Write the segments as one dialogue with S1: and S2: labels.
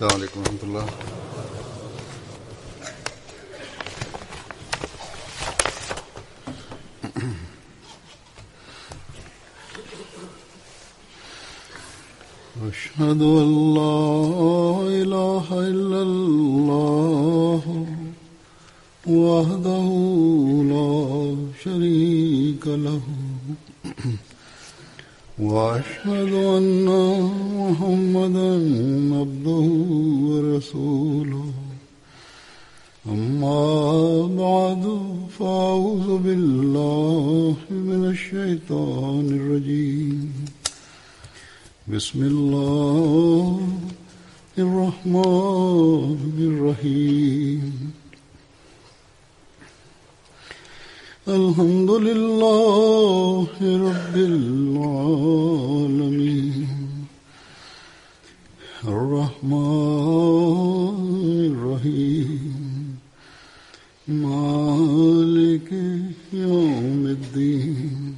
S1: السلام عليكم ورحمة الله. أشهد أن لا إله إلا الله وحده لا شريك له وأشهد أن محمدا عبده ورسوله أما بعد فأعوذ بالله من الشيطان الرجيم بسم الله الرحمن الرحيم الحمد لله رب العالمين الرحمن الرحيم مالك يوم الدين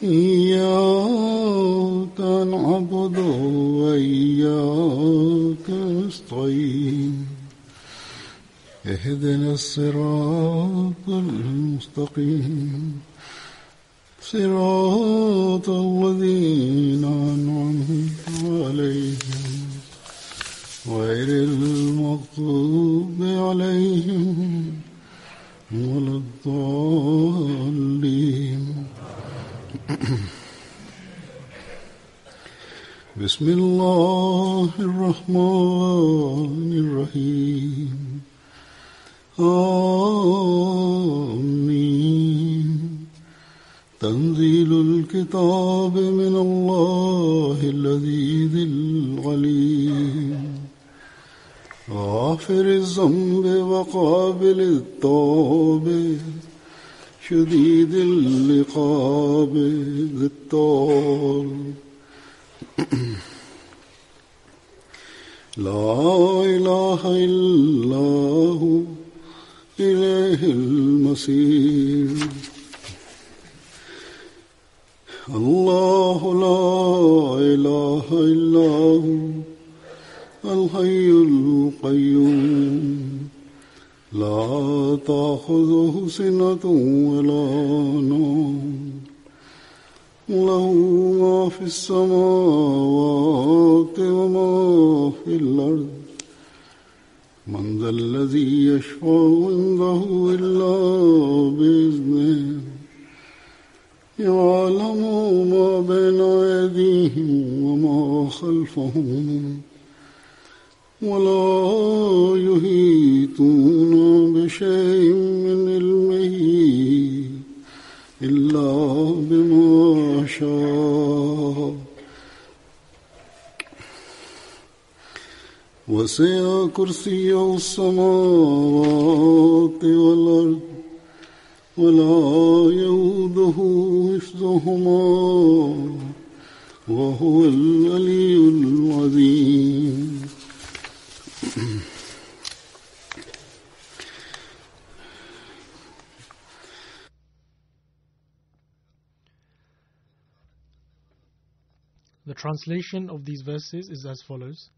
S1: إياك نعبد وإياك نستعين اهدنا الصراط المستقيم صراط الذين أنعمت عليهم غير المغضوب عليهم ولا الضالين. بسم الله الرحمن الرحيم آمين. تنزيل الكتاب من الله العزيز العليم غافر الذنب وقابل التوب شديد العقاب ذي الطول لا إله إلا هو إليه المصير. الله لا إله إلا هو الحي القيوم لا تأخذه سنة ولا نوم له ما في السماوات وما في الأرض من ذا الذي يشفع عنده إلا بإذنه يعلم ما بين أيديهم وما خلفهم ولا يحيطون بشيء من علمه إلا بما شاء وسع كرسيه السماوات والأرض ولا يؤوده حفظهما وهو العلي العظيم.
S2: The translation of these verses is as follows.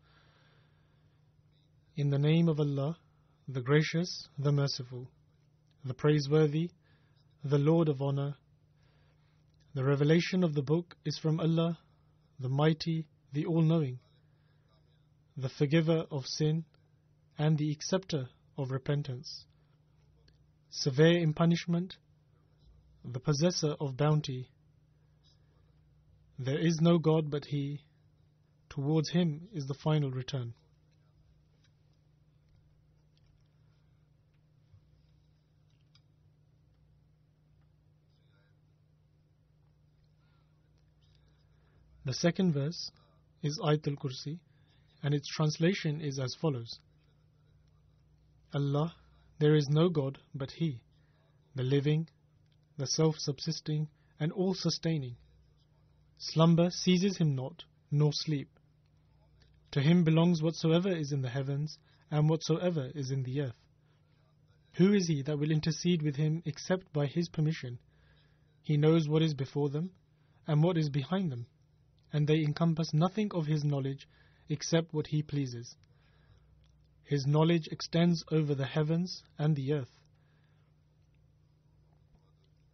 S2: In the name of Allah, the Gracious, the Merciful, the Praiseworthy, the Lord of Honor. The revelation of the book is from Allah, the Mighty, the All-Knowing, the Forgiver of sin and the Acceptor of repentance, severe in punishment, the Possessor of bounty. There is no God but He. Towards Him is the final return. The second verse is Ayatul Kursi, and its translation is as follows. Allah, there is no God but He, the living, the self-subsisting and all-sustaining. Slumber seizes Him not, nor sleep. To Him belongs whatsoever is in the heavens and whatsoever is in the earth. Who is he that will intercede with him except by his permission? He knows what is before them and what is behind them, and they encompass nothing of his knowledge except what He pleases. His knowledge extends over the heavens and the earth,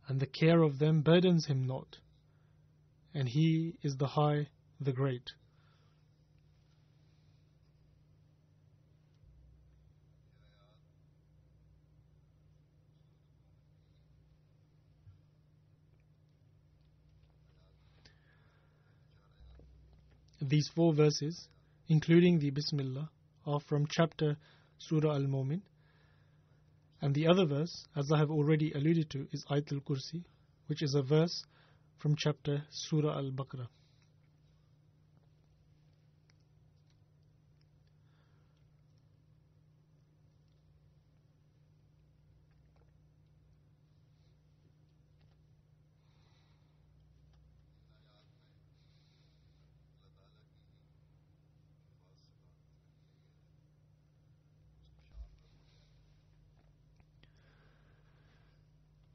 S2: and the care of them burdens Him not, and He is the High, the Great. These 4 verses, including the Bismillah, are from chapter Surah Al-Mu'min, and the other verse, as I have already alluded to, is Ayatul Kursi, which is a verse from chapter Surah Al-Baqarah.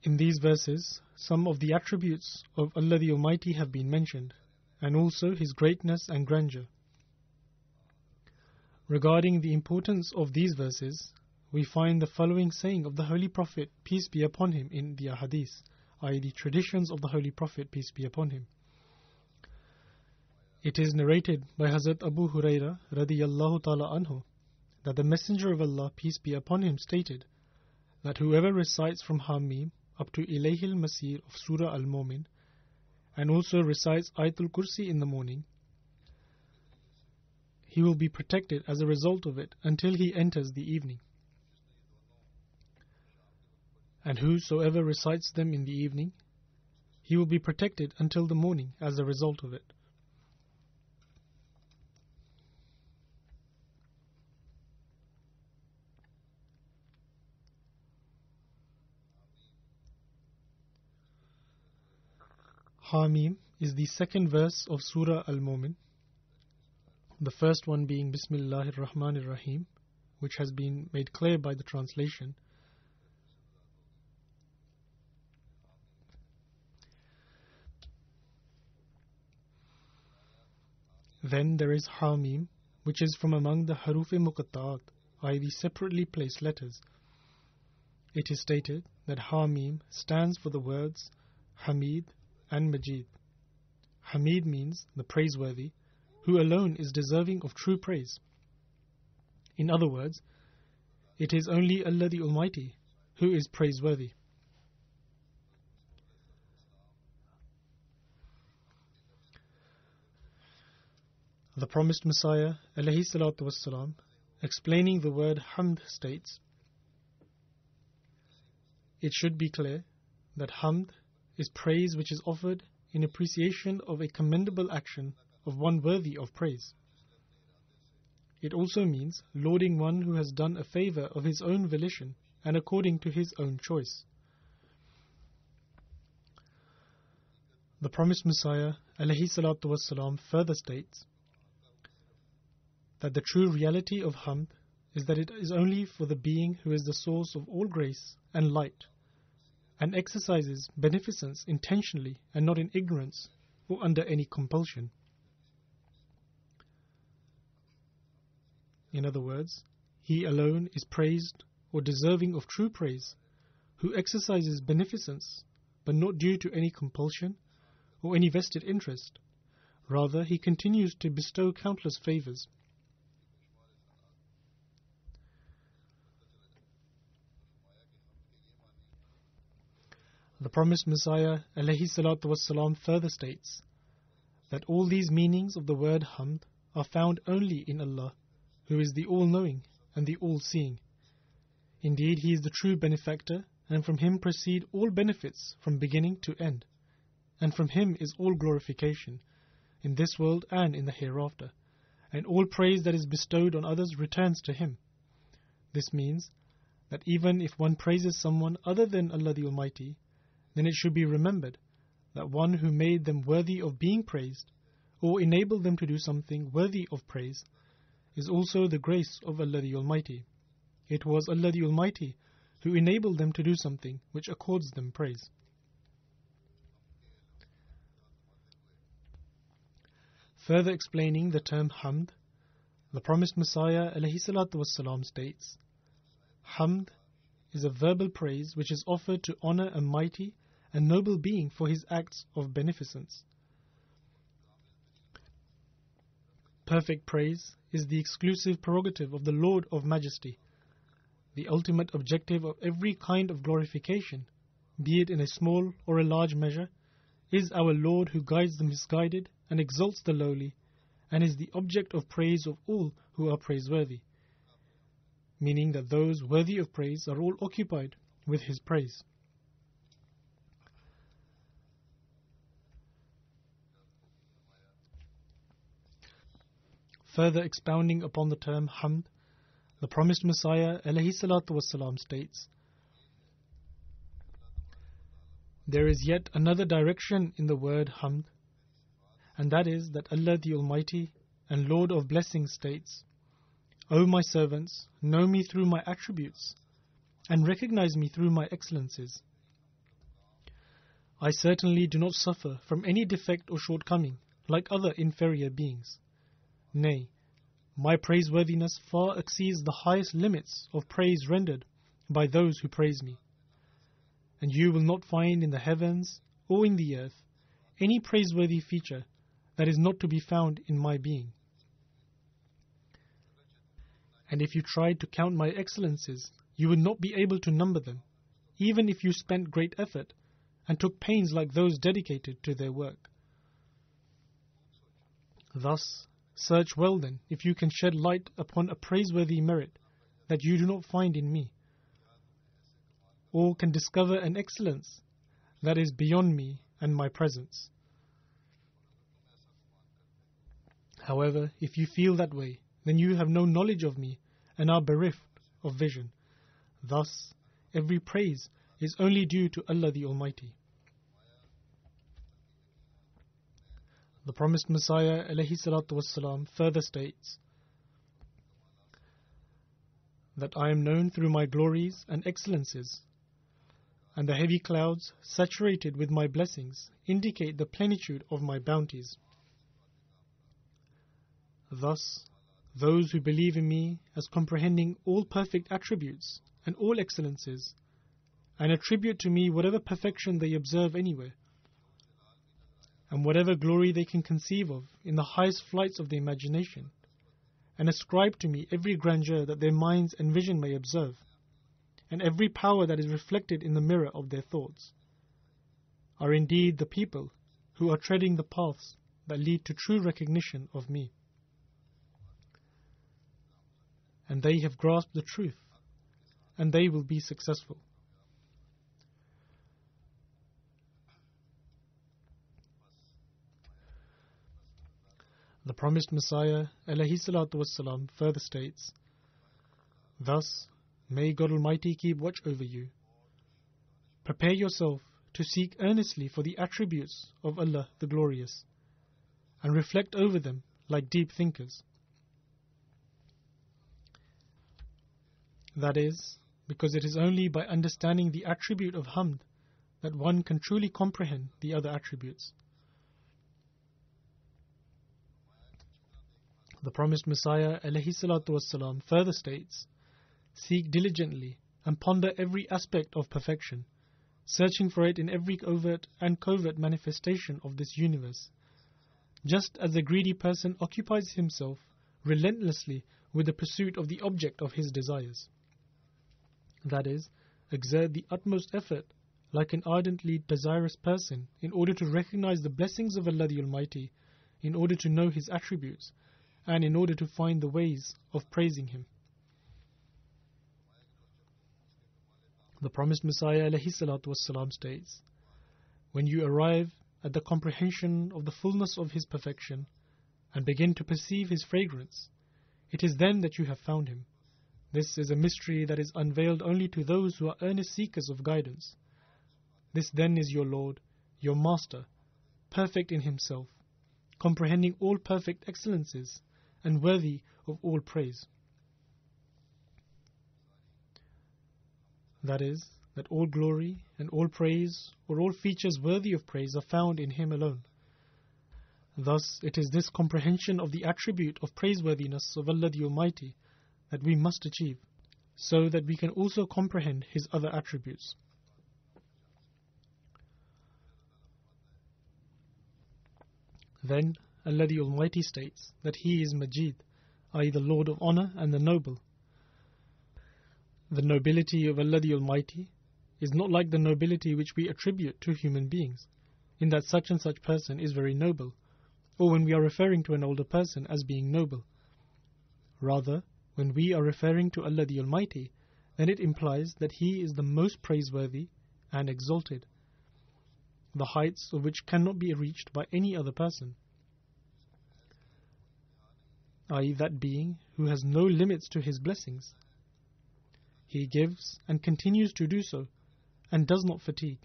S2: In these verses, some of the attributes of Allah the Almighty have been mentioned, and also His greatness and grandeur. Regarding the importance of these verses, we find the following saying of the Holy Prophet, peace be upon him, in the Ahadith, i.e. the traditions of the Holy Prophet, peace be upon him. It is narrated by Hazrat Abu Huraira radiyallahu ta'ala anhu that the Messenger of Allah, peace be upon him, stated that whoever recites from Hamim up to Ilayhil Masir of Surah Al-Mu'min and also recites Ayatul Kursi in the morning, he will be protected as a result of it until he enters the evening. And whosoever recites them in the evening, he will be protected until the morning as a result of it. Hamim is the second verse of Surah Al-Mu'min, the first one being Bismillahir Rahmanir Rahim, which has been made clear by the translation. Then there is Hamim, which is from among the Haruf-e Muqatta'at, i.e. the separately placed letters. It is stated that Hamim stands for the words Hamid and Majid. Hamid means the praiseworthy, who alone is deserving of true praise. In other words, it is only Allah the Almighty who is praiseworthy. The promised Messiah, alayhi salatu wassalam, explaining the word Hamd, states, it should be clear that Hamd is praise which is offered in appreciation of a commendable action of one worthy of praise. It also means lauding one who has done a favor of his own volition and according to his own choice. The promised Messiah, alayhi salatu wassalam, further states that the true reality of Hamd is that it is only for the being who is the source of all grace and light, and exercises beneficence intentionally and not in ignorance or under any compulsion. In other words, He alone is praised or deserving of true praise, who exercises beneficence but not due to any compulsion or any vested interest. Rather, He continues to bestow countless favors. The promised Messiah, alayhi salatu wassalam, further states that all these meanings of the word Hamd are found only in Allah, who is the all-knowing and the all-seeing. Indeed, He is the true benefactor, and from Him proceed all benefits from beginning to end, and from Him is all glorification, in this world and in the hereafter, and all praise that is bestowed on others returns to Him. This means that even if one praises someone other than Allah the Almighty, then it should be remembered that one who made them worthy of being praised or enabled them to do something worthy of praise is also the grace of Allah the Almighty. It was Allah the Almighty who enabled them to do something which accords them praise. Further explaining the term Hamd, The promised Messiah ﷺ states, Hamd is a verbal praise which is offered to honor a mighty and noble being for his acts of beneficence. Perfect praise is the exclusive prerogative of the Lord of Majesty. The ultimate objective of every kind of glorification, be it in a small or a large measure, is our Lord who guides the misguided and exalts the lowly, and is the object of praise of all who are praiseworthy, meaning that those worthy of praise are all occupied with his praise. Further expounding upon the term Hamd, the promised Messiah ﷺ states, there is yet another direction in the word Hamd, and that is that Allah the Almighty and Lord of Blessings states, O my servants, know me through my attributes and recognize me through my excellences. I certainly do not suffer from any defect or shortcoming like other inferior beings. Nay, my praiseworthiness far exceeds the highest limits of praise rendered by those who praise me. And you will not find in the heavens or in the earth any praiseworthy feature that is not to be found in my being. And if you tried to count my excellences, you would not be able to number them, even if you spent great effort and took pains like those dedicated to their work. Thus, search well then if you can shed light upon a praiseworthy merit that you do not find in me, or can discover an excellence that is beyond me and my presence. However, if you feel that way, then you have no knowledge of me and are bereft of vision. Thus, every praise is only due to Allah the Almighty. The promised Messiah ﷺ further states that I am known through my glories and excellences, and the heavy clouds saturated with my blessings indicate the plenitude of my bounties. Thus, those who believe in me as comprehending all perfect attributes and all excellences, and attribute to me whatever perfection they observe anywhere, and whatever glory they can conceive of in the highest flights of the imagination, and ascribe to me every grandeur that their minds and vision may observe, and every power that is reflected in the mirror of their thoughts, are indeed the people who are treading the paths that lead to true recognition of me. And they have grasped the truth, and they will be successful. The promised Messiah ﷺ further states, thus, may God Almighty keep watch over you. Prepare yourself to seek earnestly for the attributes of Allah the Glorious, and reflect over them like deep thinkers. That is, because it is only by understanding the attribute of Hamd that one can truly comprehend the other attributes. The promised Messiah ﷺ further states, seek diligently and ponder every aspect of perfection, searching for it in every overt and covert manifestation of this universe, just as the greedy person occupies himself relentlessly with the pursuit of the object of his desires. That is, exert the utmost effort like an ardently desirous person in order to recognize the blessings of Allah the Almighty, in order to know His attributes, and in order to find the ways of praising Him. The promised Messiah ﷺ states, when you arrive at the comprehension of the fullness of His perfection and begin to perceive His fragrance, it is then that you have found Him. This is a mystery that is unveiled only to those who are earnest seekers of guidance. This then is your Lord, your Master, perfect in Himself, comprehending all perfect excellences and worthy of all praise. That is, that all glory and all praise, or all features worthy of praise, are found in Him alone. Thus, it is this comprehension of the attribute of praiseworthiness of Allah the Almighty that we must achieve, so that we can also comprehend His other attributes. Then, Allah the Almighty states that He is Majid, i.e. the Lord of Honor and the Noble. The nobility of Allah the Almighty is not like the nobility which we attribute to human beings, in that such and such person is very noble, or when we are referring to an older person as being noble. Rather, when we are referring to Allah the Almighty, then it implies that He is the most praiseworthy and exalted, the heights of which cannot be reached by any other person, i.e. that being who has no limits to His blessings. He gives and continues to do so, and does not fatigue.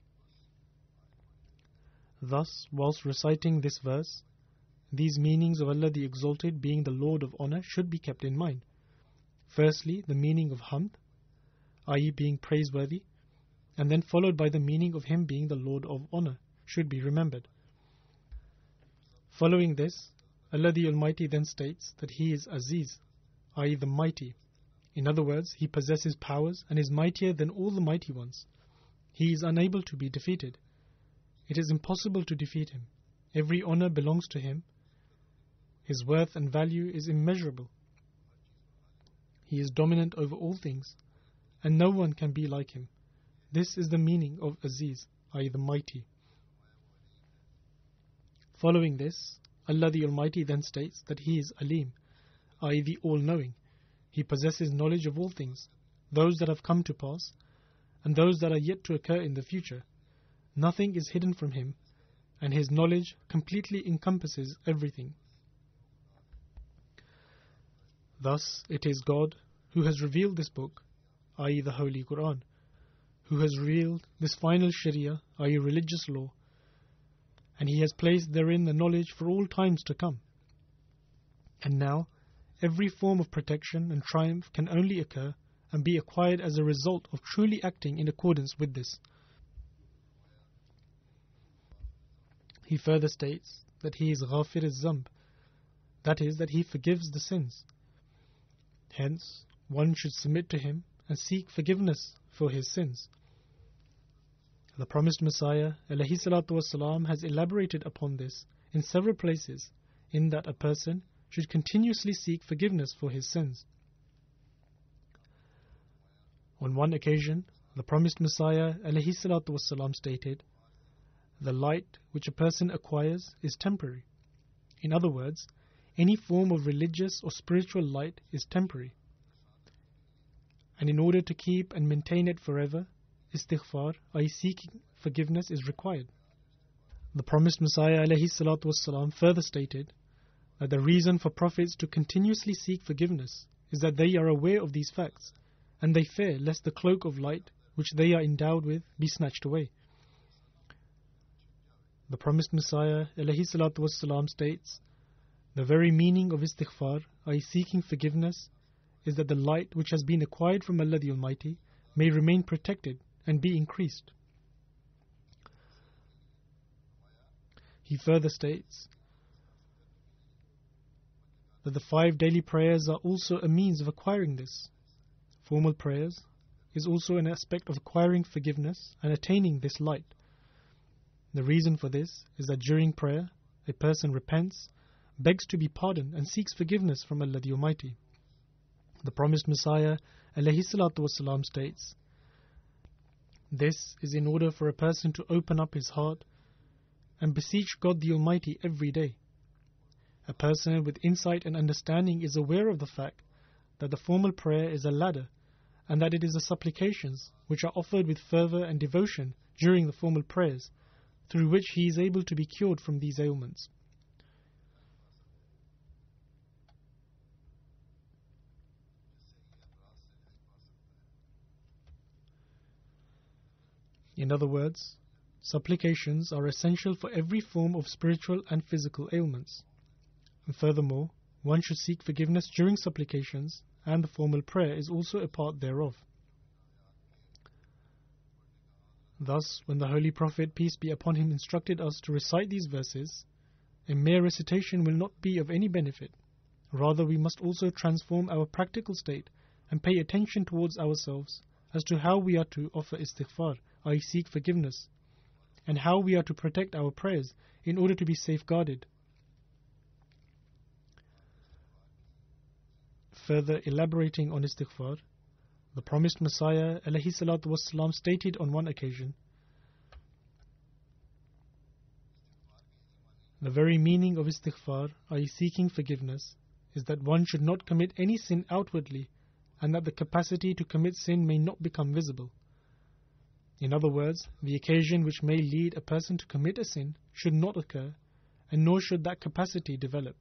S2: Thus, whilst reciting this verse, these meanings of Allah the Exalted being the Lord of Honor should be kept in mind. Firstly, the meaning of Hamd, i.e. being praiseworthy, and then followed by the meaning of Him being the Lord of Honor should be remembered. Following this, Allah the Almighty then states that He is Aziz, i.e. the Mighty. In other words, He possesses powers and is mightier than all the mighty ones. He is unable to be defeated. It is impossible to defeat Him. Every honor belongs to Him. His worth and value is immeasurable. He is dominant over all things, and no one can be like Him. This is the meaning of Aziz, i.e. the Mighty. Following this, Allah the Almighty then states that He is Alim, i.e. the All-Knowing. He possesses knowledge of all things, those that have come to pass, and those that are yet to occur in the future. Nothing is hidden from Him, and His knowledge completely encompasses everything. Thus, it is God who has revealed this book, i.e. the Holy Quran, who has revealed this final Sharia, i.e. religious law, and He has placed therein the knowledge for all times to come. And now, every form of protection and triumph can only occur and be acquired as a result of truly acting in accordance with this. He further states that He is Ghafir az-Zamb, that is, that He forgives the sins. Hence, one should submit to Him and seek forgiveness for his sins. The promised Messiah ﷺ has elaborated upon this in several places, in that a person should continuously seek forgiveness for his sins. On one occasion, the promised Messiah ﷺ stated, "The light which a person acquires is temporary." In other words, any form of religious or spiritual light is temporary. And in order to keep and maintain it forever, istighfar, i.e. seeking forgiveness, is required. The promised Messiah ﷺ further stated that the reason for prophets to continuously seek forgiveness is that they are aware of these facts, and they fear lest the cloak of light which they are endowed with be snatched away. The promised Messiah ﷺ states, the very meaning of istighfar, i.e. seeking forgiveness, is that the light which has been acquired from Allah the Almighty may remain protected and be increased. He further states that the 5 daily prayers are also a means of acquiring this. Formal prayers is also an aspect of acquiring forgiveness and attaining this light. The reason for this is that during prayer, a person repents, begs to be pardoned, and seeks forgiveness from Allah the Almighty. The promised Messiah ﷺ states, this is in order for a person to open up his heart and beseech God the Almighty every day. A person with insight and understanding is aware of the fact that the formal prayer is a ladder, and that it is the supplications which are offered with fervor and devotion during the formal prayers, through which he is able to be cured from these ailments. In other words, supplications are essential for every form of spiritual and physical ailments. And furthermore, one should seek forgiveness during supplications, and the formal prayer is also a part thereof. Thus, when the Holy Prophet, peace be upon him, instructed us to recite these verses, a mere recitation will not be of any benefit. Rather, we must also transform our practical state and pay attention towards ourselves as to how we are to offer istighfar, i.e. seek forgiveness, and how we are to protect our prayers in order to be safeguarded. Further elaborating on istighfar, the promised Messiah ﷺ stated on one occasion, the very meaning of istighfar, i.e. seeking forgiveness, is that one should not commit any sin outwardly, and that the capacity to commit sin may not become visible. In other words, the occasion which may lead a person to commit a sin should not occur, and nor should that capacity develop.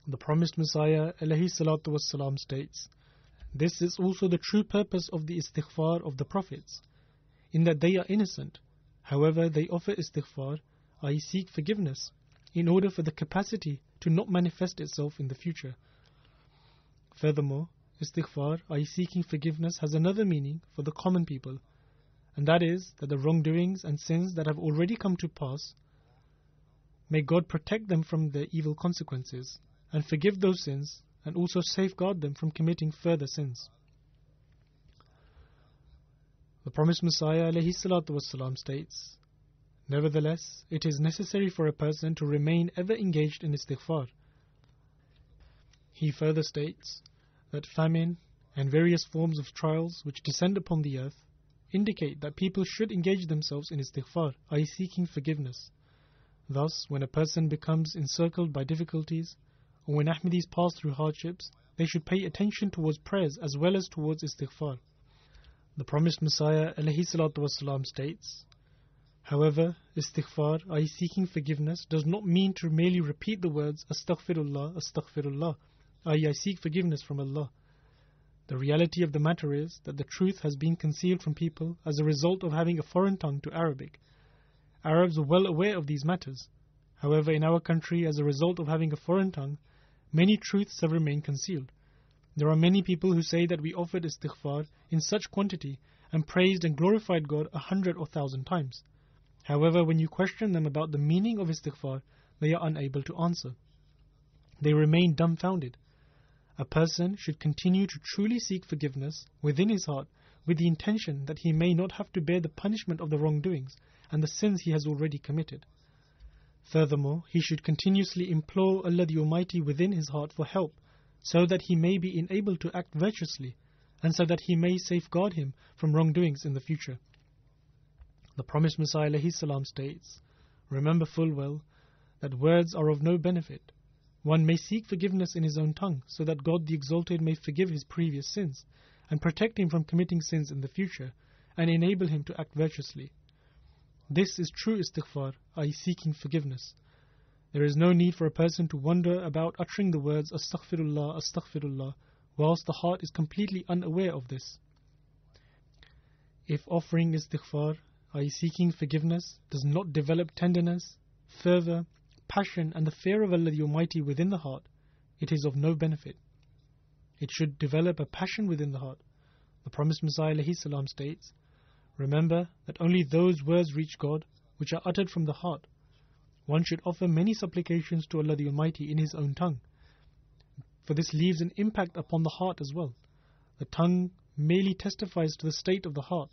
S2: The promised Messiah ﷺ states, this is also the true purpose of the istighfar of the prophets, in that they are innocent. However, they offer istighfar, i.e. seek forgiveness, in order for the capacity to not manifest itself in the future. Furthermore, istighfar, i.e. seeking forgiveness, has another meaning for the common people, and that is that the wrongdoings and sins that have already come to pass, may God protect them from their evil consequences, and forgive those sins, and also safeguard them from committing further sins. The promised Messiah ﷺ states, nevertheless, it is necessary for a person to remain ever engaged in istighfar. He further states that famine and various forms of trials which descend upon the earth indicate that people should engage themselves in istighfar, i.e. seeking forgiveness. Thus, when a person becomes encircled by difficulties, or when Ahmadis pass through hardships, they should pay attention towards prayers as well as towards istighfar. The promised Messiah ﷺ states, however, istighfar, i.e. seeking forgiveness, does not mean to merely repeat the words astaghfirullah, astaghfirullah, i.e. I seek forgiveness from Allah. The reality of the matter is that the truth has been concealed from people as a result of having a foreign tongue to Arabic. Arabs are well aware of these matters. However, in our country, as a result of having a foreign tongue, many truths have remained concealed. There are many people who say that we offered istighfar in such quantity and praised and glorified God 100 or 1,000 times. However, when you question them about the meaning of istighfar, they are unable to answer. They remain dumbfounded. A person should continue to truly seek forgiveness within his heart with the intention that he may not have to bear the punishment of the wrongdoings and the sins he has already committed. Furthermore, he should continuously implore Allah the Almighty within his heart for help, so that he may be enabled to act virtuously, and so that he may safeguard him from wrongdoings in the future. The promised Messiah ﷺ states, remember full well that words are of no benefit. One may seek forgiveness in his own tongue, so that God the Exalted may forgive his previous sins, and protect him from committing sins in the future, and enable him to act virtuously. This is true istighfar, i.e. seeking forgiveness. There is no need for a person to wander about uttering the words astaghfirullah, astaghfirullah, whilst the heart is completely unaware of this. If offering istighfar, i.e. seeking forgiveness, does not develop tenderness, fervour, passion and the fear of Allah the Almighty within the heart, it is of no benefit. It should develop a passion within the heart. The promised Messiah ﷺ states, remember that only those words reach God which are uttered from the heart. One should offer many supplications to Allah the Almighty in his own tongue, for this leaves an impact upon the heart as well. The tongue merely testifies to the state of the heart.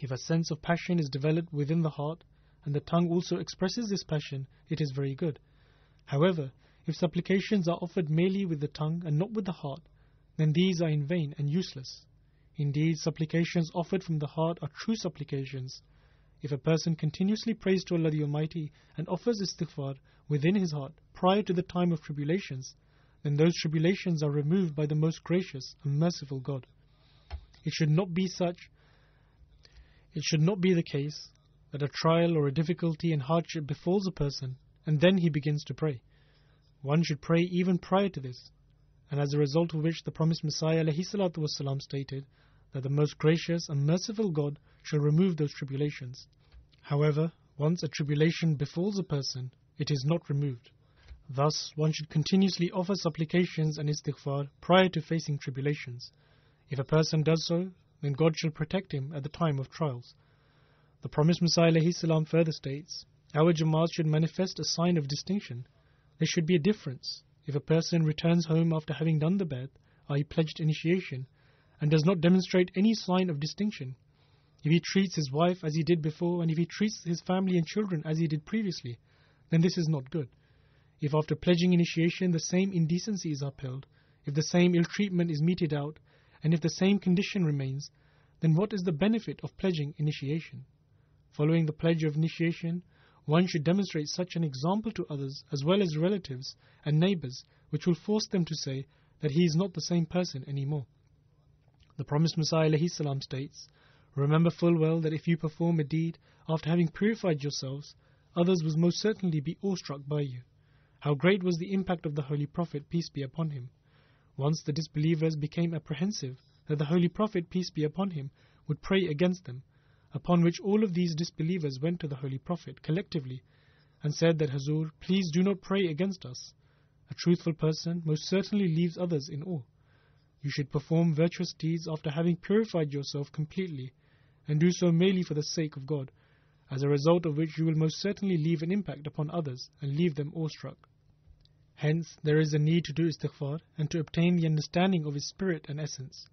S2: If a sense of passion is developed within the heart, and the tongue also expresses this passion, it is very good. However, if supplications are offered merely with the tongue and not with the heart, then these are in vain and useless. Indeed, supplications offered from the heart are true supplications. If a person continuously prays to Allah the Almighty and offers istighfar within his heart prior to the time of tribulations, then those tribulations are removed by the most gracious and merciful God. It should not be the case that a trial or a difficulty and hardship befalls a person and then he begins to pray. One should pray even prior to this, and as a result of which the promised Messiah ﷺ stated that the most gracious and merciful God shall remove those tribulations. However, once a tribulation befalls a person, it is not removed. Thus, one should continuously offer supplications and istighfar prior to facing tribulations. If a person does so, then God shall protect him at the time of trials. The promised Messiah ﷺ further states, Our Jamaat should manifest a sign of distinction. There should be a difference. If a person returns home after having done the Bai'at, i.e. pledged initiation, and does not demonstrate any sign of distinction, if he treats his wife as he did before, and if he treats his family and children as he did previously, then this is not good. If after pledging initiation the same indecency is upheld, if the same ill treatment is meted out, and if the same condition remains, then what is the benefit of pledging initiation? Following the pledge of initiation, one should demonstrate such an example to others as well as relatives and neighbors, which will force them to say that he is not the same person anymore. The promised Messiah ﷺ states, "Remember full well that if you perform a deed after having purified yourselves, others will most certainly be awestruck by you." How great was the impact of the Holy Prophet, peace be upon him. Once the disbelievers became apprehensive that the Holy Prophet, peace be upon him, would pray against them, upon which all of these disbelievers went to the Holy Prophet collectively and said that, "Hazur, please do not pray against us. A truthful person most certainly leaves others in awe. You should perform virtuous deeds after having purified yourself completely, and do so merely for the sake of God, as a result of which you will most certainly leave an impact upon others and leave them awestruck." Hence, there is a need to do istighfar and to obtain the understanding of His spirit and essence.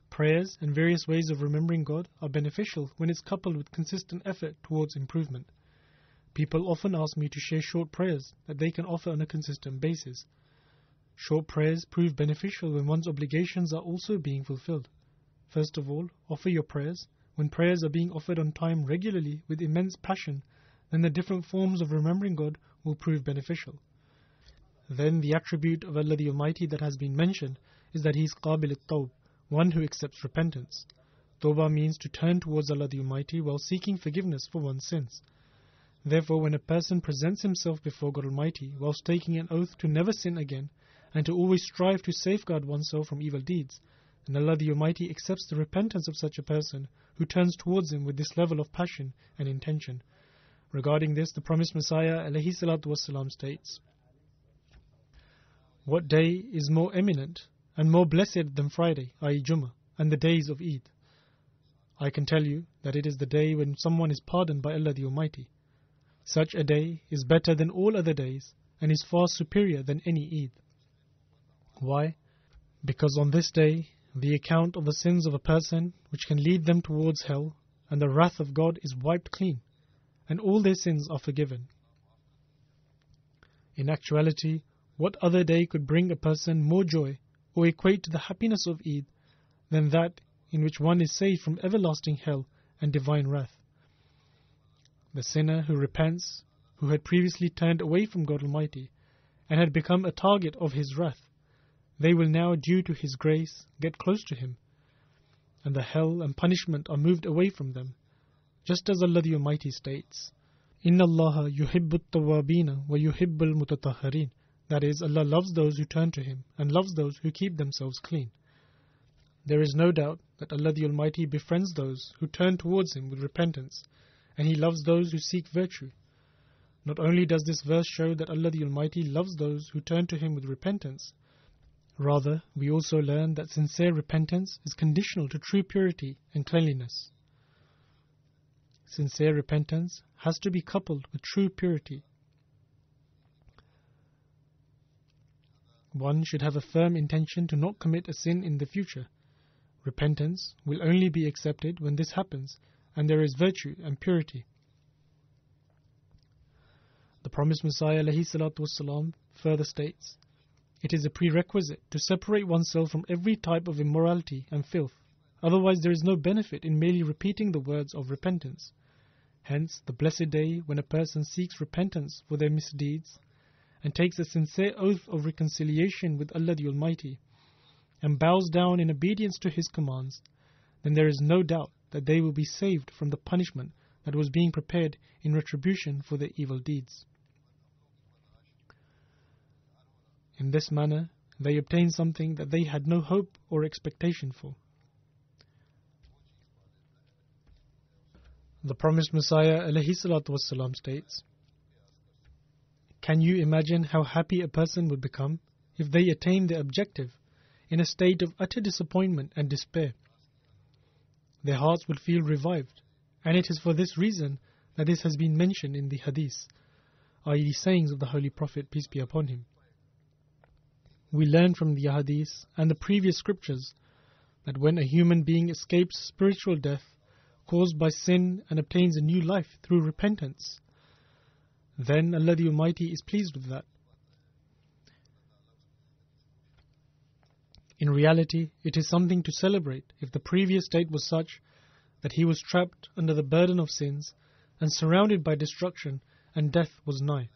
S2: Prayers and various ways of remembering God are beneficial when it's coupled with consistent effort towards improvement. People often ask me to share short prayers that they can offer on a consistent basis. Short prayers prove beneficial when one's obligations are also being fulfilled. First of all, offer your prayers. When prayers are being offered on time regularly with immense passion, then the different forms of remembering God will prove beneficial. Then the attribute of Allah the Almighty that has been mentioned is that He is Qabil at-Tawb, one who accepts repentance. Tawbah means to turn towards Allah the Almighty while seeking forgiveness for one's sins. Therefore, when a person presents himself before God Almighty whilst taking an oath to never sin again and to always strive to safeguard oneself from evil deeds, then Allah the Almighty accepts the repentance of such a person who turns towards Him with this level of passion and intention. Regarding this, the promised Messiah ﷺ states, "What day is more eminent and more blessed than Friday, i.e. Jummah, and the days of Eid? I can tell you that it is the day when someone is pardoned by Allah the Almighty. Such a day is better than all other days and is far superior than any Eid. Why? Because on this day, the account of the sins of a person which can lead them towards hell and the wrath of God is wiped clean, and all their sins are forgiven." In actuality, what other day could bring a person more joy or equate to the happiness of Eid than that in which one is saved from everlasting hell and divine wrath? The sinner who repents, who had previously turned away from God Almighty and had become a target of His wrath, they will now, due to His grace, get close to Him, and the hell and punishment are moved away from them. Just as Allah the Almighty states, "Inna Allaha yuhibbut tawabina wa yuhibbul mutatahharin." That is, Allah loves those who turn to Him and loves those who keep themselves clean. There is no doubt that Allah the Almighty befriends those who turn towards Him with repentance, and He loves those who seek virtue. Not only does this verse show that Allah the Almighty loves those who turn to Him with repentance, rather, we also learn that sincere repentance is conditional to true purity and cleanliness. Sincere repentance has to be coupled with true purity. One should have a firm intention to not commit a sin in the future. Repentance will only be accepted when this happens and there is virtue and purity. The promised Messiah ﷺ further states, "It is a prerequisite to separate oneself from every type of immorality and filth. Otherwise there is no benefit in merely repeating the words of repentance. Hence, the blessed day when a person seeks repentance for their misdeeds and takes a sincere oath of reconciliation with Allah the Almighty and bows down in obedience to His commands, then there is no doubt that they will be saved from the punishment that was being prepared in retribution for their evil deeds. In this manner, they obtain something that they had no hope or expectation for." The promised Messiah ﷺ states, "Can you imagine how happy a person would become if they attain their objective in a state of utter disappointment and despair? Their hearts would feel revived, and it is for this reason that this has been mentioned in the hadith, i.e. the sayings of the Holy Prophet, peace be upon him. We learn from the hadith and the previous scriptures that when a human being escapes spiritual death caused by sin and obtains a new life through repentance, then Allah the Almighty is pleased with that. In reality, it is something to celebrate if the previous state was such that he was trapped under the burden of sins and surrounded by destruction, and death was nigh.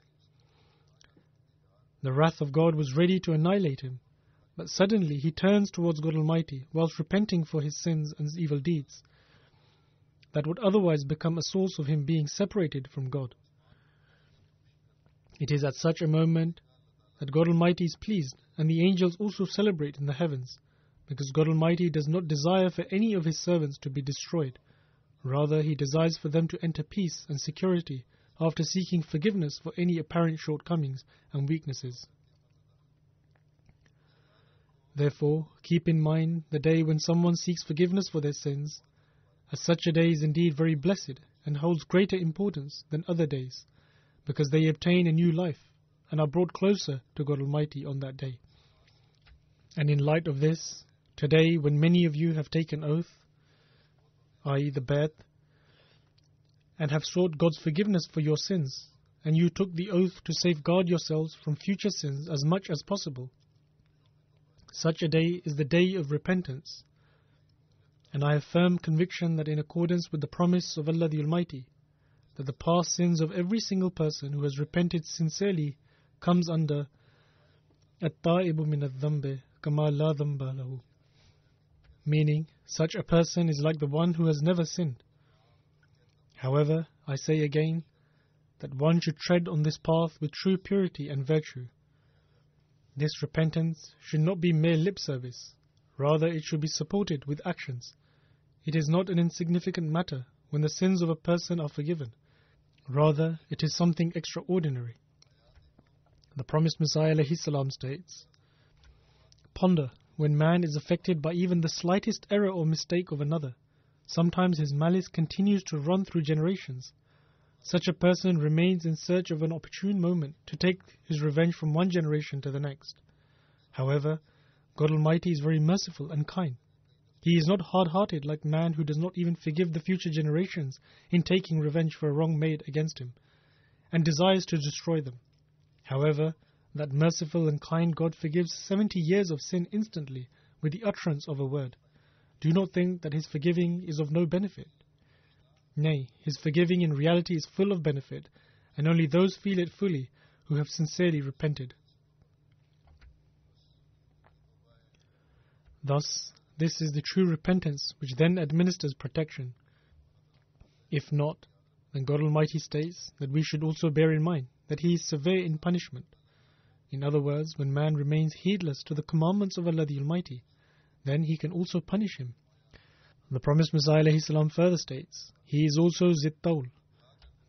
S2: The wrath of God was ready to annihilate him, but suddenly he turns towards God Almighty whilst repenting for his sins and evil deeds that would otherwise become a source of him being separated from God. It is at such a moment that God Almighty is pleased, and the angels also celebrate in the heavens, because God Almighty does not desire for any of his servants to be destroyed. Rather, he desires for them to enter peace and security after seeking forgiveness for any apparent shortcomings and weaknesses. Therefore, keep in mind the day when someone seeks forgiveness for their sins, as such a day is indeed very blessed and holds greater importance than other days, because they obtain a new life and are brought closer to God Almighty on that day. And in light of this, today when many of you have taken oath, i.e. the Bayt, and have sought God's forgiveness for your sins, and you took the oath to safeguard yourselves from future sins as much as possible, such a day is the day of repentance. And I have firm conviction that in accordance with the promise of Allah the Almighty, that the past sins of every single person who has repented sincerely comes under at-ta'ibu min adh-dhanbi kama la dhanba lahu, meaning such a person is like the one who has never sinned. However, I say again that one should tread on this path with true purity and virtue. This repentance should not be mere lip service, rather it should be supported with actions. It is not an insignificant matter when the sins of a person are forgiven. Rather, it is something extraordinary. The promised Messiah ﷺ states, "Ponder, when man is affected by even the slightest error or mistake of another, sometimes his malice continues to run through generations. Such a person remains in search of an opportune moment to take his revenge from one generation to the next. However, God Almighty is very merciful and kind. He is not hard-hearted like man who does not even forgive the future generations in taking revenge for a wrong made against him, and desires to destroy them. However, that merciful and kind God forgives 70 years of sin instantly with the utterance of a word. Do not think that his forgiving is of no benefit. Nay, his forgiving in reality is full of benefit, and only those feel it fully who have sincerely repented." Thus, this is the true repentance which then administers protection. If not, then God Almighty states that we should also bear in mind that He is severe in punishment. In other words, when man remains heedless to the commandments of Allah the Almighty, then He can also punish him. The promised Messiah ﷺ further states, He is also Zit-Tawl,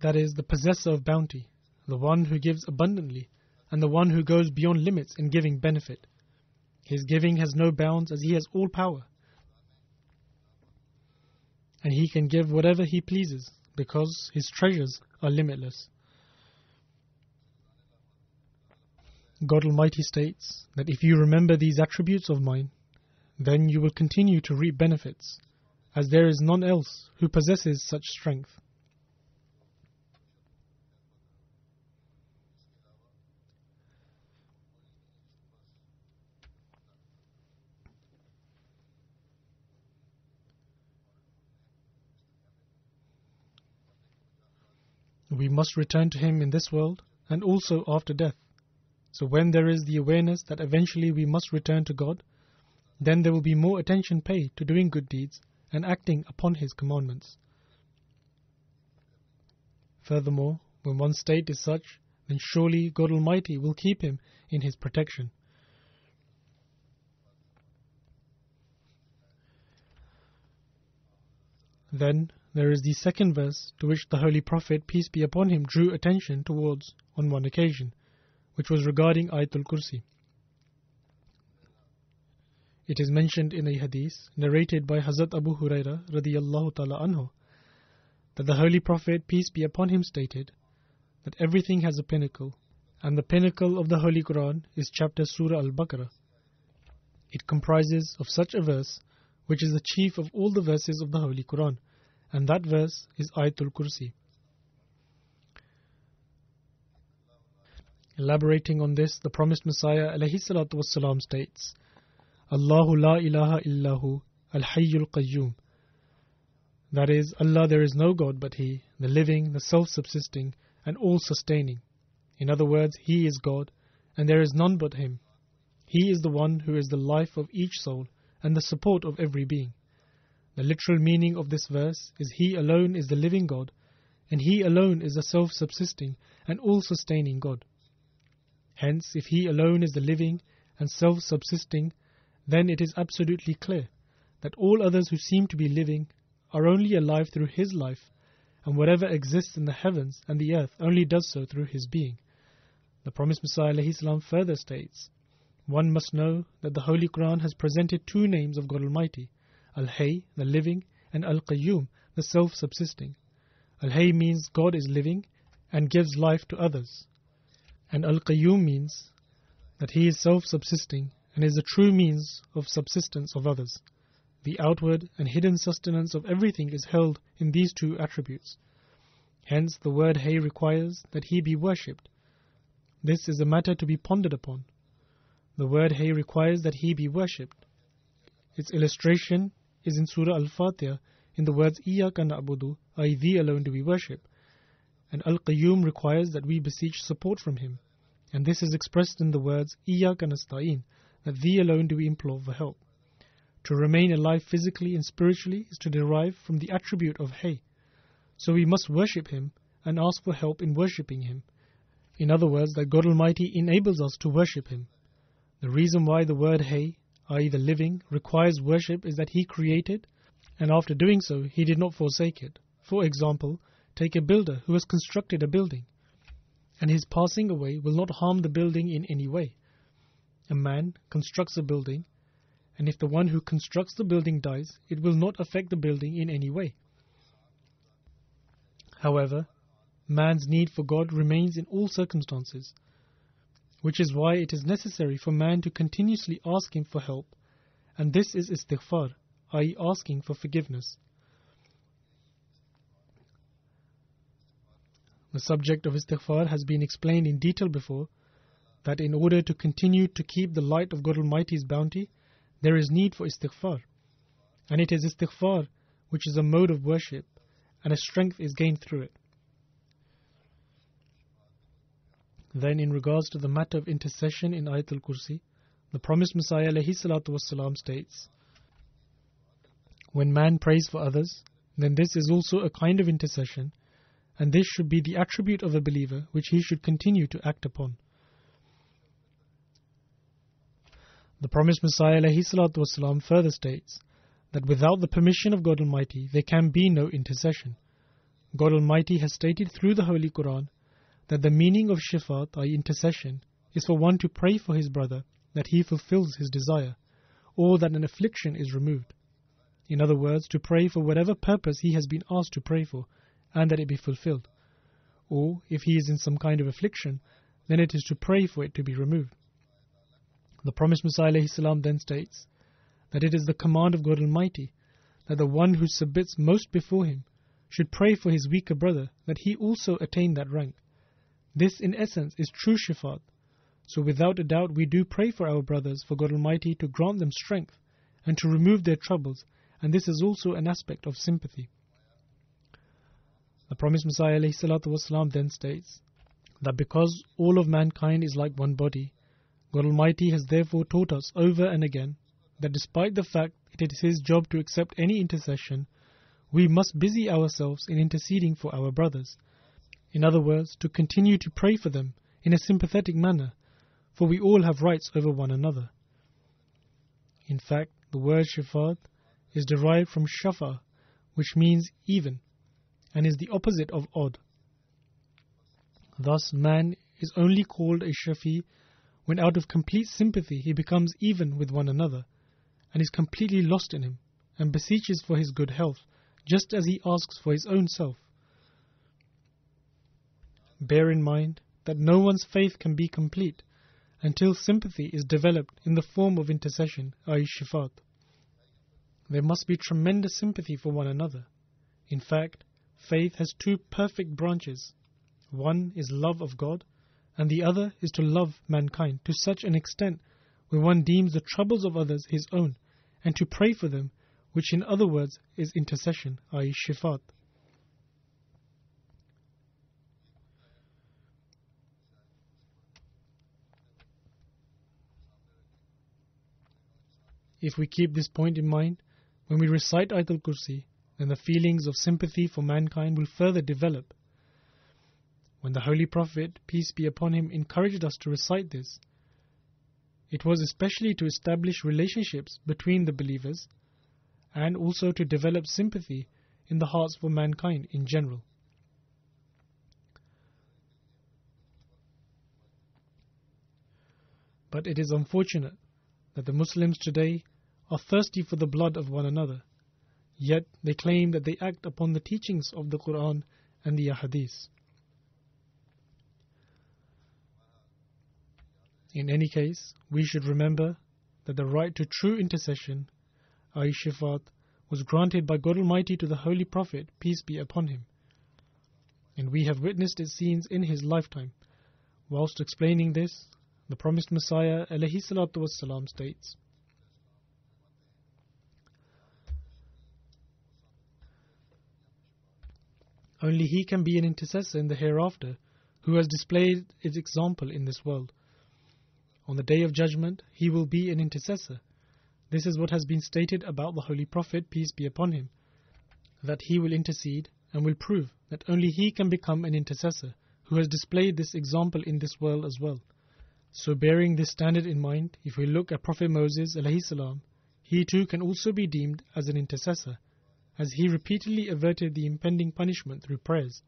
S2: that is, the possessor of bounty, the one who gives abundantly, and the one who goes beyond limits in giving benefit. His giving has no bounds as He has all power, and He can give whatever He pleases because His treasures are limitless. God Almighty states that if you remember these attributes of mine, then you will continue to reap benefits, as there is none else who possesses such strength. We must return to Him in this world and also after death. So when there is the awareness that eventually we must return to God, then there will be more attention paid to doing good deeds and acting upon His commandments. Furthermore, when one's state is such, then surely God Almighty will keep him in His protection. Then there is the second verse to which the Holy Prophet, peace be upon him, drew attention towards on one occasion, which was regarding Ayatul Kursi. It is mentioned in a hadith narrated by Hazrat Abu Huraira radiyallahu ta'ala anhu, that the Holy Prophet, peace be upon him, stated that everything has a pinnacle, and the pinnacle of the Holy Quran is chapter Surah Al-Baqarah. It comprises of such a verse which is the chief of all the verses of the Holy Quran, and that verse is Ayatul Kursi. Elaborating on this, the promised Messiah ﷺ states, Allahu la ilaha illahu al-hayyul qayyum. That is, Allah, there is no God but He, the living, the self-subsisting, and all-sustaining. In other words, He is God, and there is none but Him. He is the one who is the life of each soul and the support of every being. The literal meaning of this verse is He alone is the living God, and He alone is the self-subsisting and all-sustaining God. Hence, if He alone is the living and self-subsisting, then it is absolutely clear that all others who seem to be living are only alive through His life, and whatever exists in the heavens and the earth only does so through His being. The promised Messiah ﷺ further states, one must know that the Holy Quran has presented two names of God Almighty, Al-Hayy, the living, and Al-Qayyum, the self-subsisting. Al-Hayy means God is living and gives life to others, and Al-Qayyum means that He is self-subsisting and is the true means of subsistence of others. The outward and hidden sustenance of everything is held in these two attributes. Hence, the word Hayy requires that He be worshipped. This is a matter to be pondered upon. The word Hayy requires that He be worshipped. Its illustration is in Surah Al-Fatiha in the words Iyaka na'budu, i.e. Thee alone do we worship. And Al-Qayyum requires that we beseech support from Him. And this is expressed in the words Iyaka nasta'in, that Thee alone do we implore for help. To remain alive physically and spiritually is to derive from the attribute of Hayy. So we must worship Him and ask for help in worshipping Him. In other words, that God Almighty enables us to worship Him. The reason why the word Hayy, i.e. the living, requires worship is that He created, and after doing so, He did not forsake it. For example, take a builder who has constructed a building, and his passing away will not harm the building in any way. A man constructs a building, and if the one who constructs the building dies, it will not affect the building in any way. However, man's need for God remains in all circumstances, which is why it is necessary for man to continuously ask Him for help, and this is istighfar, i.e. asking for forgiveness. The subject of istighfar has been explained in detail before, that in order to continue to keep the light of God Almighty's bounty, there is need for istighfar. And it is istighfar which is a mode of worship, and a strength is gained through it. Then in regards to the matter of intercession in Ayatul Kursi, the promised Messiah ﷺ states, when man prays for others, then this is also a kind of intercession, and this should be the attribute of a believer which he should continue to act upon. The promised Messiah ﷺ further states that without the permission of God Almighty there can be no intercession. God Almighty has stated through the Holy Quran that the meaning of shifat, i.e. intercession, is for one to pray for his brother that he fulfills his desire, or that an affliction is removed. In other words, to pray for whatever purpose he has been asked to pray for, and that it be fulfilled. Or, if he is in some kind of affliction, then it is to pray for it to be removed. The promised Messiah ﷺ then states that it is the command of God Almighty that the one who submits most before Him should pray for his weaker brother that he also attain that rank. This in essence is true shifat. So without a doubt we do pray for our brothers for God Almighty to grant them strength and to remove their troubles, and this is also an aspect of sympathy. The promised Messiah ﷺ then states that because all of mankind is like one body, God Almighty has therefore taught us over and again that despite the fact that it is His job to accept any intercession, we must busy ourselves in interceding for our brothers. In other words, to continue to pray for them in a sympathetic manner, for we all have rights over one another. In fact, the word shifat is derived from shafa, which means even, and is the opposite of odd. Thus, man is only called a shafi when out of complete sympathy he becomes even with one another, and is completely lost in him, and beseeches for his good health, just as he asks for his own self. bear in mind that no one's faith can be complete until sympathy is developed in the form of intercession, i.e. shifat. There must be tremendous sympathy for one another. In fact, faith has two perfect branches. One is love of God, and the other is to love mankind to such an extent where one deems the troubles of others his own, and to pray for them, which in other words is intercession, i.e. shifat. If we keep this point in mind, when we recite Ayatul Kursi, then the feelings of sympathy for mankind will further develop. When the Holy Prophet, peace be upon him, encouraged us to recite this, it was especially to establish relationships between the believers and also to develop sympathy in the hearts for mankind in general. But it is unfortunate that the Muslims today are thirsty for the blood of one another, yet they claim that they act upon the teachings of the Quran and the Ahadith. In any case, we should remember that the right to true intercession, i.e. shifat, was granted by God Almighty to the Holy Prophet, peace be upon him, and we have witnessed its scenes in his lifetime. Whilst explaining this, the promised Messiah alayhi salatu wassalam states, only he can be an intercessor in the hereafter who has displayed its example in this world. On the Day of Judgment, he will be an intercessor. This is what has been stated about the Holy Prophet, peace be upon him, that he will intercede and will prove that only he can become an intercessor who has displayed this example in this world as well. So bearing this standard in mind, if we look at Prophet Moses alayhi salam, he too can also be deemed as an intercessor, as he repeatedly averted the impending punishment through prayers.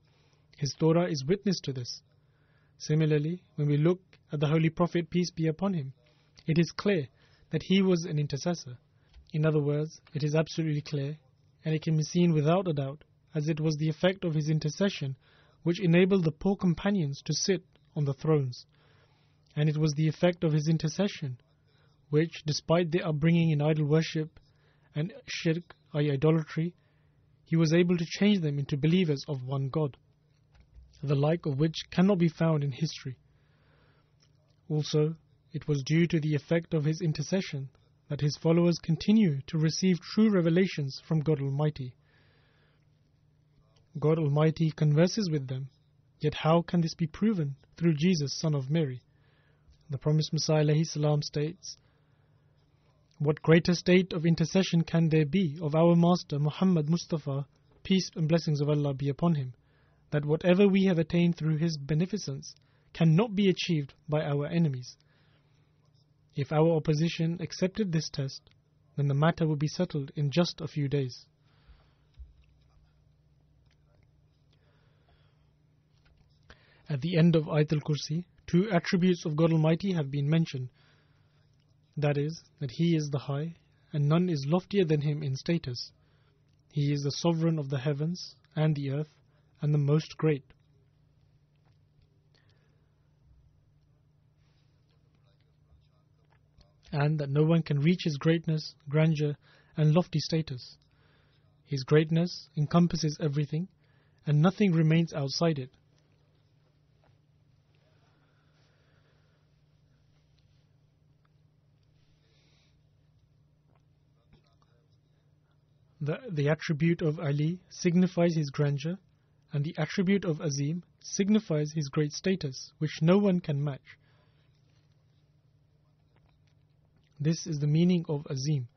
S2: His Torah is witness to this. Similarly, when we look at the Holy Prophet, peace be upon him, it is clear that he was an intercessor. In other words, it is absolutely clear, and it can be seen without a doubt, as it was the effect of his intercession which enabled the poor companions to sit on the thrones. And it was the effect of his intercession which, despite their upbringing in idol worship and shirk, i.e. idolatry, he was able to change them into believers of one God, the like of which cannot be found in history. Also, it was due to the effect of his intercession that his followers continue to receive true revelations from God Almighty. God Almighty converses with them, yet how can this be proven? Through Jesus, son of Mary. The promised Messiah alayhi salam states, what greater state of intercession can there be of our Master Muhammad Mustafa, peace and blessings of Allah be upon him, that whatever we have attained through his beneficence cannot be achieved by our enemies. If our opposition accepted this test, then the matter would be settled in just a few days. At the end of Ayatul Kursi, two attributes of God Almighty have been mentioned. That is, that He is the High, and none is loftier than Him in status. He is the Sovereign of the heavens and the earth, and the Most Great. And that no one can reach His greatness, grandeur, and lofty status. His greatness encompasses everything, and nothing remains outside it. The attribute of Ali signifies his grandeur, and the attribute of Azim signifies his great status, which no one can match. This is the meaning of Azim.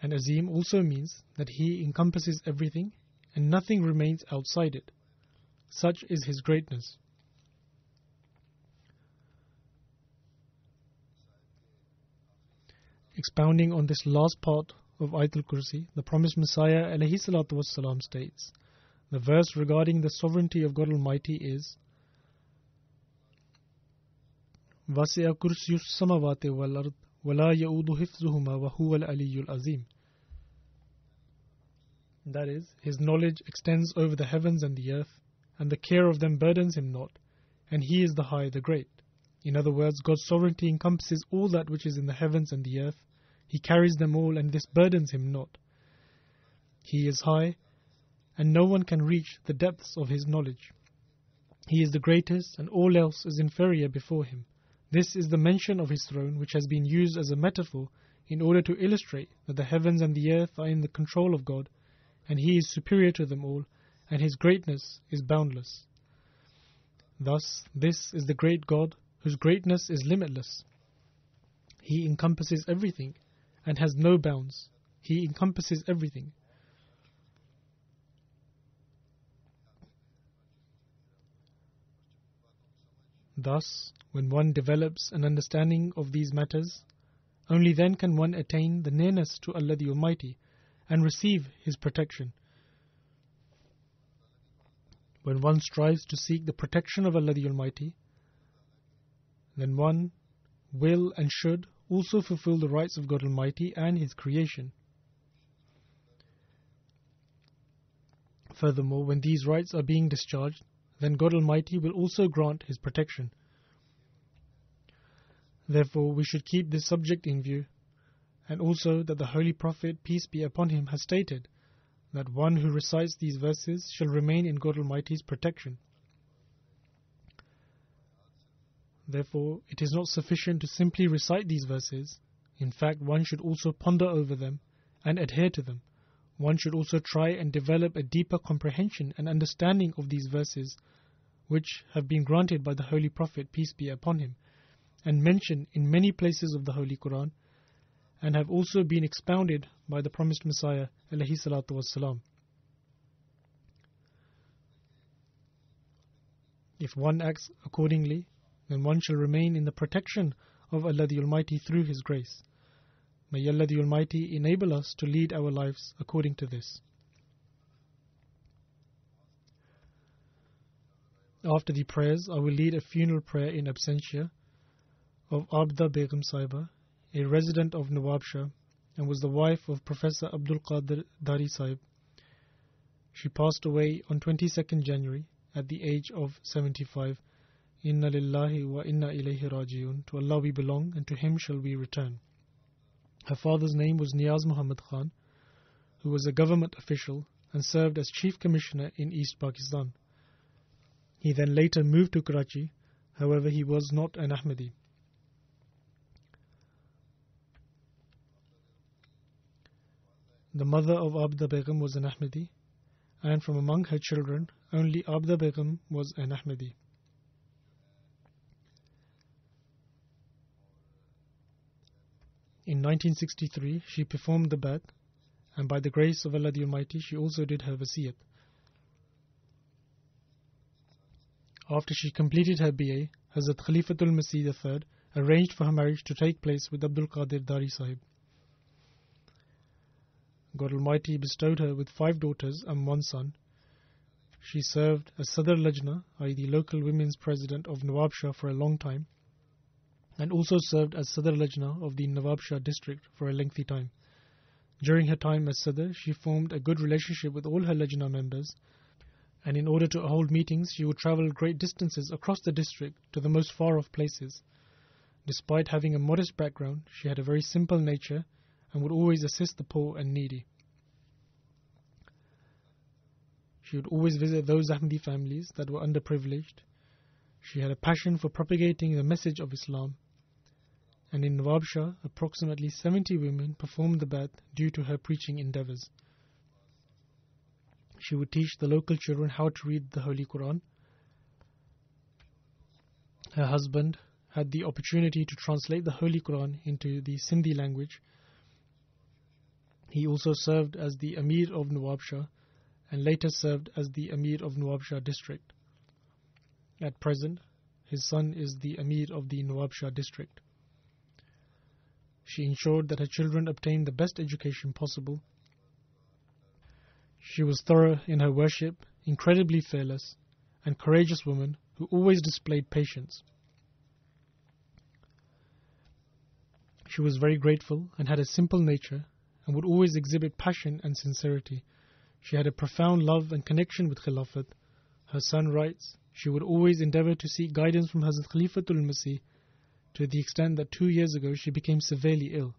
S2: And Azim also means that he encompasses everything, and nothing remains outside it. Such is his greatness. Expounding on this last part of Ayatul Kursi, the promised Messiah alayhi salatu wassalam states, the verse regarding the sovereignty of God Almighty is وَسِعَ كُرْسِيُّ السَّمَوَاتِ وَالْأَرْضِ وَلَا يَؤُودُ حِفْظُهُمَا وَهُوَ الْعَلِيُّ الْعَظِيمُ. That is, His knowledge extends over the heavens and the earth, and the care of them burdens him not, and he is the High, the Great. In other words, God's sovereignty encompasses all that which is in the heavens and the earth. He carries them all, and this burdens him not. He is high, and no one can reach the depths of his knowledge. He is the greatest, and all else is inferior before him. This is the mention of his throne, which has been used as a metaphor in order to illustrate that the heavens and the earth are in the control of God, and he is superior to them all, and his greatness is boundless. Thus, this is the great God, whose greatness is limitless. He encompasses everything and has no bounds. He encompasses everything. Thus, when one develops an understanding of these matters, only then can one attain the nearness to Allah the Almighty and receive His protection. When one strives to seek the protection of Allah the Almighty, then one will and should also fulfill the rights of God Almighty and His creation. Furthermore, when these rights are being discharged, then God Almighty will also grant His protection. Therefore, we should keep this subject in view, and also that the Holy Prophet, peace be upon him, has stated that one who recites these verses shall remain in God Almighty's protection. Therefore, it is not sufficient to simply recite these verses. In fact, one should also ponder over them and adhere to them. One should also try and develop a deeper comprehension and understanding of these verses, which have been granted by the Holy Prophet, peace be upon him, and mentioned in many places of the Holy Quran, and have also been expounded by the promised Messiah, alayhi salatu wassalam. If one acts accordingly, then one shall remain in the protection of Allah the Almighty through His grace. May Allah the Almighty enable us to lead our lives according to this. After the prayers, I will lead a funeral prayer in absentia of Abda Begum Saiba, a resident of Nawabshah, and was the wife of Professor Abdul Qadir Dari Saib. She passed away on 22nd January at the age of 75. Inna lillahi wa inna ilayhi rajiun. To Allah we belong, and to Him shall we return. Her father's name was Niyaz Muhammad Khan, who was a government official and served as Chief Commissioner in East Pakistan. He then later moved to Karachi. However, he was not an Ahmadi. The mother of Abda Begum was an Ahmadi, and from among her children, only Abda Begum was an Ahmadi. In 1963, she performed the Bai'at, and by the grace of Allah the Almighty, she also did her Wasiyat. After she completed her BA, Hazrat Khalifatul Masih III arranged for her marriage to take place with Abdul Qadir Dari Sahib. God Almighty bestowed her with 5 daughters and 1 son. She served as Sadr Lajna, i.e. the local women's president of Nawabshah, for a long time, and also served as Sadr Lajna of the Nawabshah district for a lengthy time. During her time as Sadr, she formed a good relationship with all her Lajna members, and in order to hold meetings, she would travel great distances across the district to the most far-off places. Despite having a modest background, she had a very simple nature and would always assist the poor and needy. She would always visit those Ahmadi families that were underprivileged. She had a passion for propagating the message of Islam, and in Nawabshah, approximately 70 women performed the Bai'at due to her preaching endeavors. She would teach the local children how to read the Holy Quran. Her husband had the opportunity to translate the Holy Quran into the Sindhi language. He also served as the Amir of Nawabshah and later served as the Amir of Nawabshah district. At present, his son is the Amir of the Nawabshah district. She ensured that her children obtained the best education possible. She was thorough in her worship, incredibly fearless, and courageous woman who always displayed patience. She was very grateful and had a simple nature and would always exhibit passion and sincerity. She had a profound love and connection with Khilafat. Her son writes, she would always endeavor to seek guidance from Hazrat Khalifatul Masih to the extent that 2 years ago she became severely ill.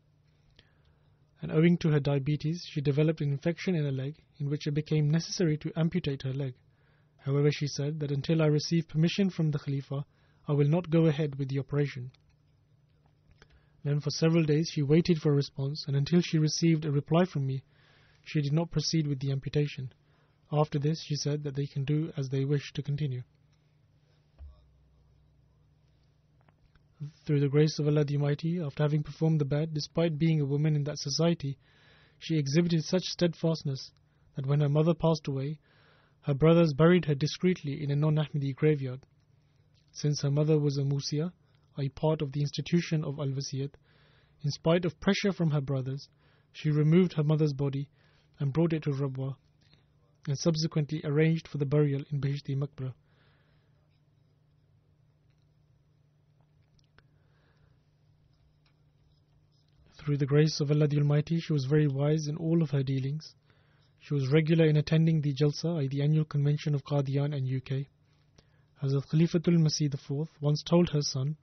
S2: And owing to her diabetes, she developed an infection in her leg in which it became necessary to amputate her leg. However, she said that until I receive permission from the Khalifa, I will not go ahead with the operation. Then for several days she waited for a response, and until she received a reply from me, she did not proceed with the amputation. After this, she said that they can do as they wish to continue. Through the grace of Allah the Almighty, after having performed the bad, despite being a woman in that society, she exhibited such steadfastness that when her mother passed away, her brothers buried her discreetly in a non-Ahmadi graveyard. Since her mother was a Musia, a part of the institution of Al-Wasiyat, in spite of pressure from her brothers, she removed her mother's body and brought it to Rabwa, and subsequently arranged for the burial in Behishti Maqbara. Through the grace of Allah the Almighty, she was very wise in all of her dealings. She was regular in attending the Jalsa, the annual convention of Qadian and UK. Hazrat Khalifatul Masih IV once told her son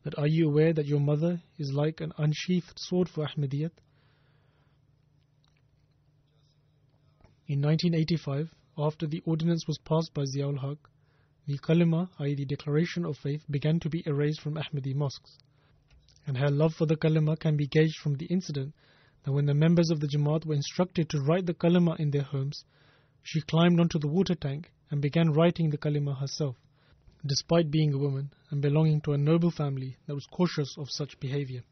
S2: that, "Are you aware that your mother is like an unsheathed sword for Ahmadiyyat?" In 1985, after the ordinance was passed by Ziaul Haq, the Kalima, i.e. the Declaration of Faith, began to be erased from Ahmadi mosques. And her love for the Kalima can be gauged from the incident that when the members of the Jamaat were instructed to write the Kalima in their homes, she climbed onto the water tank and began writing the Kalima herself, despite being a woman and belonging to a noble family that was cautious of such behavior.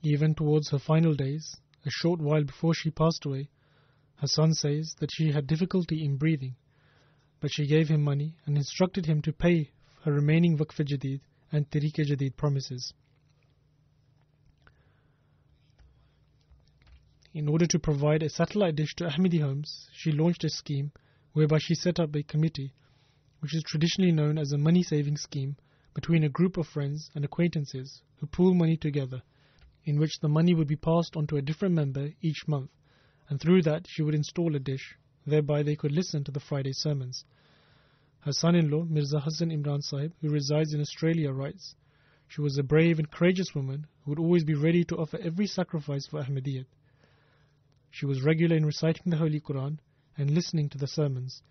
S2: Even towards her final days, a short while before she passed away, her son says that she had difficulty in breathing, but she gave him money and instructed him to pay her remaining Waqf-e-Jadid and Tariq-e-Jadid promises. In order to provide a satellite dish to Ahmadi homes, she launched a scheme whereby she set up a committee, which is traditionally known as a money-saving scheme between a group of friends and acquaintances who pool money together, in which the money would be passed on to a different member each month, and through that she would install a dish, thereby they could listen to the Friday sermons. Her son-in-law, Mirza Hassan Imran Sahib, who resides in Australia, writes, "She was a brave and courageous woman who would always be ready to offer every sacrifice for Ahmadiyyat. She was regular in reciting the Holy Quran and listening to the sermons.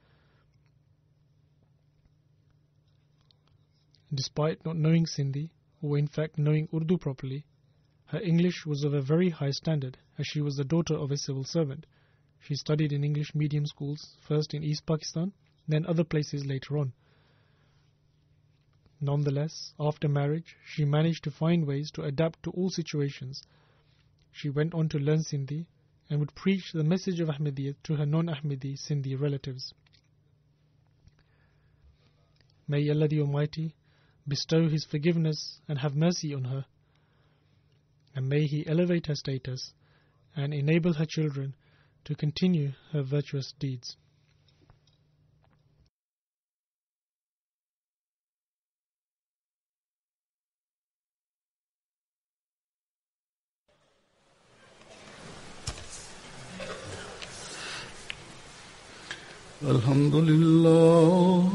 S2: Despite not knowing Sindhi, or in fact knowing Urdu properly, her English was of a very high standard, as she was the daughter of a civil servant. She studied in English medium schools, first in East Pakistan, then other places later on. Nonetheless, after marriage, she managed to find ways to adapt to all situations. She went on to learn Sindhi and would preach the message of Ahmadiyyat to her non-Ahmadi Sindhi relatives. May Allah the Almighty bestow His forgiveness and have mercy on her, and may He elevate her status and enable her children to continue her virtuous deeds.
S1: Alhamdulillah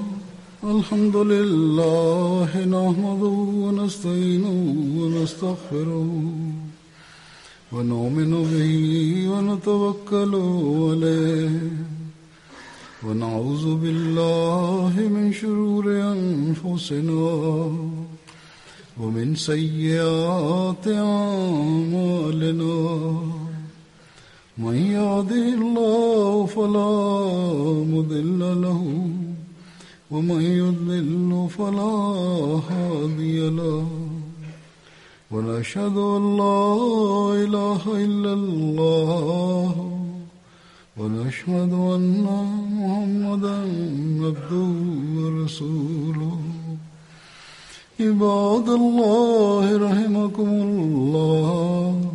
S1: nahmaduhu wa nasta'inuhu wa nastaghfiruh wa nu'minu bihi wa natawakkalu alayhi wa na'udhu billahi min shururi anfusina wa min sayyiati a'malina. من يهده الله فلا مضل له ومن يضلل فلا هادي له ونشهد أن لا إله إلا الله ونشهد أن محمدا عبده ورسوله عباد الله رحمكم الله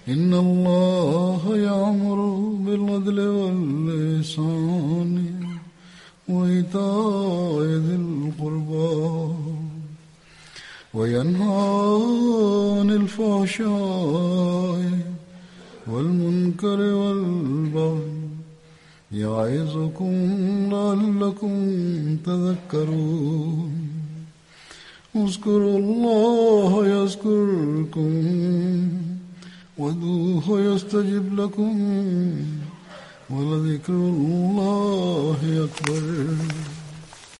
S1: إن الله يأمر بالعدل والإحسان وإيتاء ذي القربى وينهى عن الفحشاء والمنكر والبغي يعظكم لعلكم تذكرون اذكروا الله يذكركم وادعوه يستجب لكم ولذكر الله أكبر